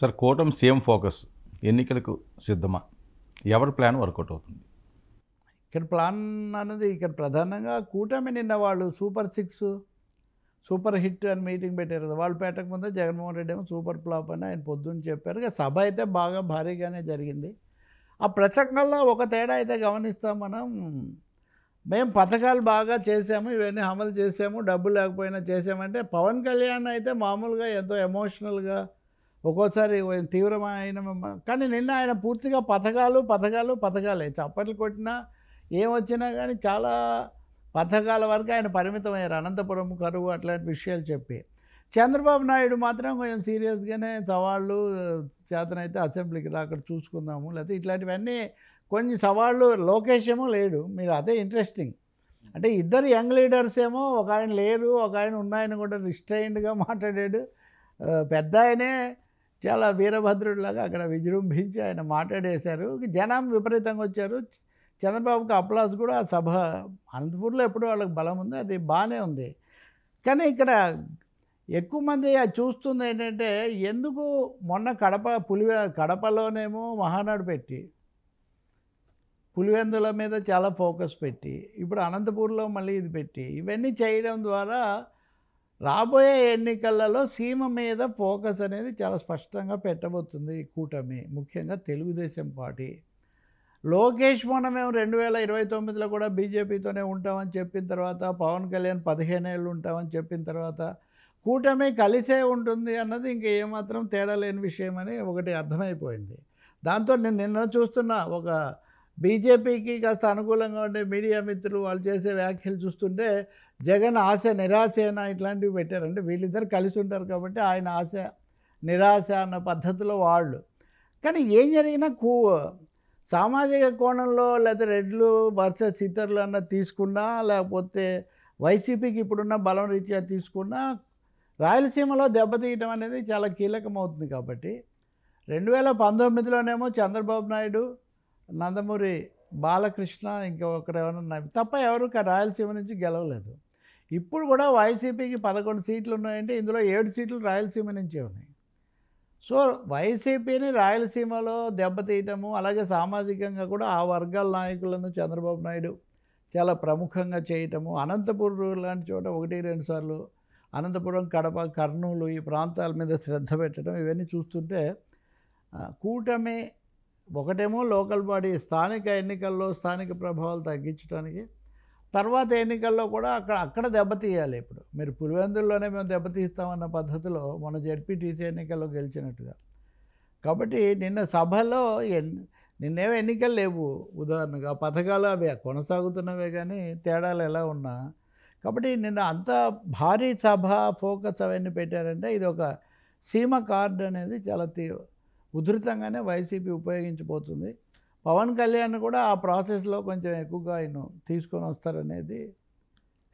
Sir కూటమి CM focus ఎన్నికలకు సిద్ధమా? ఎవరి ప్లాన్ వర్కౌట్ అవుతుంది? ఇక్కడ ప్లాన్ అన్నది ఇక్కడ ప్రధానంగా కూటమి నిన్న వాళ్ళు సూపర్ 6 సూపర్ హిట్ అని మీటింగ్ పెట్టారు కదా. వాళ్ళు పెట్టక ముందే జగన్మోహన్ రెడ్డి ఏమో సూపర్ ఫ్లాప్ అని ఆయన పొద్దున్న చెప్పారు. ఇక సభ అయితే బాగా భారీగానే జరిగింది. ఆ ప్రసంగంలో ఒక తేడా అయితే గమనిస్తాం మనం. మేము పథకాలు బాగా చేసాము, ఇవన్నీ అమలు చేసాము, డబ్బు లేకపోయినా చేసామంటే పవన్ కళ్యాణ్ అయితే మామూలుగా ఎంతో ఎమోషనల్గా ఒక్కోసారి తీవ్రమైన కానీ నిన్న ఆయన పూర్తిగా పథకాలే చప్పట్లు కొట్టినా ఏమొచ్చినా కానీ చాలా పథకాల వరకు ఆయన పరిమితమయ్యారు. అనంతపురం కరువు అట్లాంటి విషయాలు చెప్పి. చంద్రబాబు నాయుడు మాత్రం కొంచెం సీరియస్గానే సవాళ్ళు చేతనైతే అసెంబ్లీకి అక్కడ చూసుకుందాము లేకపోతే ఇట్లాంటివన్నీ కొన్ని సవాళ్ళు. లోకేష్ ఏమో లేడు, మీరు అదే ఇంట్రెస్టింగ్. అంటే ఇద్దరు యంగ్ లీడర్స్ ఏమో ఒక ఆయన లేరు, ఒక ఆయన ఉన్నాయని కూడా రిస్ట్రైన్డ్గా మాట్లాడాడు. పెద్ద ఆయనే చాలా వీరభద్రుడిలాగా అక్కడ విజృంభించి ఆయన మాట్లాడేశారు. జనం విపరీతంగా వచ్చారు. చంద్రబాబుకి అప్లాస్ కూడా ఆ సభ అనంతపూర్లో ఎప్పుడూ వాళ్ళకి బలం ఉంది, అది బాగానే ఉంది. కానీ ఇక్కడ ఎక్కువ మంది అది చూస్తుంది ఏంటంటే ఎందుకు మొన్న కడపలోనేమో మహానాడు పెట్టి పులివెందుల మీద చాలా ఫోకస్ పెట్టి ఇప్పుడు అనంతపూర్లో మళ్ళీ ఇది పెట్టి ఇవన్నీ చేయడం ద్వారా రాబోయే ఎన్నికలలో సీమ మీద ఫోకస్ అనేది చాలా స్పష్టంగా పెట్టబోతుంది కూటమి, ముఖ్యంగా తెలుగుదేశం పార్టీ. లోకేష్ మొన్న మేము 2029లో కూడా బీజేపీతోనే ఉంటామని చెప్పిన తర్వాత, పవన్ కళ్యాణ్ 15 ఏళ్ళు ఉంటామని చెప్పిన తర్వాత కూటమి కలిసే ఉంటుంది అన్నది ఇంక ఏమాత్రం తేడా లేని విషయం అని ఒకటి అర్థమైపోయింది. దాంతో నేను నిన్న చూస్తున్న ఒక బీజేపీకి కాస్త అనుకూలంగా ఉండే మీడియా మిత్రులు వాళ్ళు చేసే వ్యాఖ్యలు చూస్తుంటే జగన్ ఆశ నిరాశేనా ఇట్లాంటివి పెట్టారు. అంటే వీళ్ళిద్దరు కలిసి ఉంటారు కాబట్టి ఆయన ఆశ నిరాశ అన్న పద్ధతిలో వాళ్ళు. కానీ ఏం జరిగినా సామాజిక కోణంలో లేకపోతే రెడ్లు వర్సెస్ ఇతరులు అన్నది తీసుకున్నా లేకపోతే వైసీపీకి ఇప్పుడున్న బలం రీత్యా తీసుకున్నా రాయలసీమలో దెబ్బతీయటం అనేది చాలా కీలకమవుతుంది. కాబట్టి 2019లోనేమో చంద్రబాబు నాయుడు, నందమూరి బాలకృష్ణ ఇంకొకరు ఎవరన్నా తప్ప ఎవరు రాయలసీమ నుంచి గెలవలేదు. ఇప్పుడు కూడా వైసీపీకి 11 సీట్లు ఉన్నాయంటే ఇందులో 7 సీట్లు రాయలసీమ నుంచే ఉన్నాయి. సో వైసీపీని రాయలసీమలో దెబ్బతీయటము, అలాగే సామాజికంగా కూడా ఆ వర్గాల నాయకులను చంద్రబాబు నాయుడు చాలా ప్రముఖంగా చేయటము, అనంతపురం లాంటి చోట 1-2 సార్లు అనంతపురం, కడప, కర్నూలు ఈ ప్రాంతాల మీద శ్రద్ధ పెట్టడం ఇవన్నీ చూస్తుంటే కూటమి ఒకటేమో లోకల్ బాడీ స్థానిక ఎన్నికల్లో స్థానిక ప్రభావాలు తగ్గించడానికి, తర్వాత ఎన్నికల్లో కూడా అక్కడ దెబ్బతీయాలి. ఇప్పుడు మీరు పులివెందుల్లోనే మేము దెబ్బతీస్తామన్న పద్ధతిలో మన జెడ్పీటీసీ ఎన్నికల్లో గెలిచినట్టుగా. కాబట్టి నిన్న సభలో నిన్నేమో ఎన్నికలు లేవు, ఉదాహరణగా పథకాలు అవి కొనసాగుతున్నవే కానీ తేడాలు ఎలా ఉన్నా. కాబట్టి నిన్న అంత భారీ సభ ఫోకస్ అవన్నీ పెట్టారంటే ఇది ఒక సీమ కార్డు అనేది చాలా ఉధృతంగానే వైసీపీ ఉపయోగించబోతుంది. పవన్ కళ్యాణ్ కూడా ఆ ప్రాసెస్లో కొంచెం ఎక్కువగా ఆయన తీసుకొని వస్తారనేది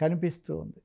కనిపిస్తూ ఉంది.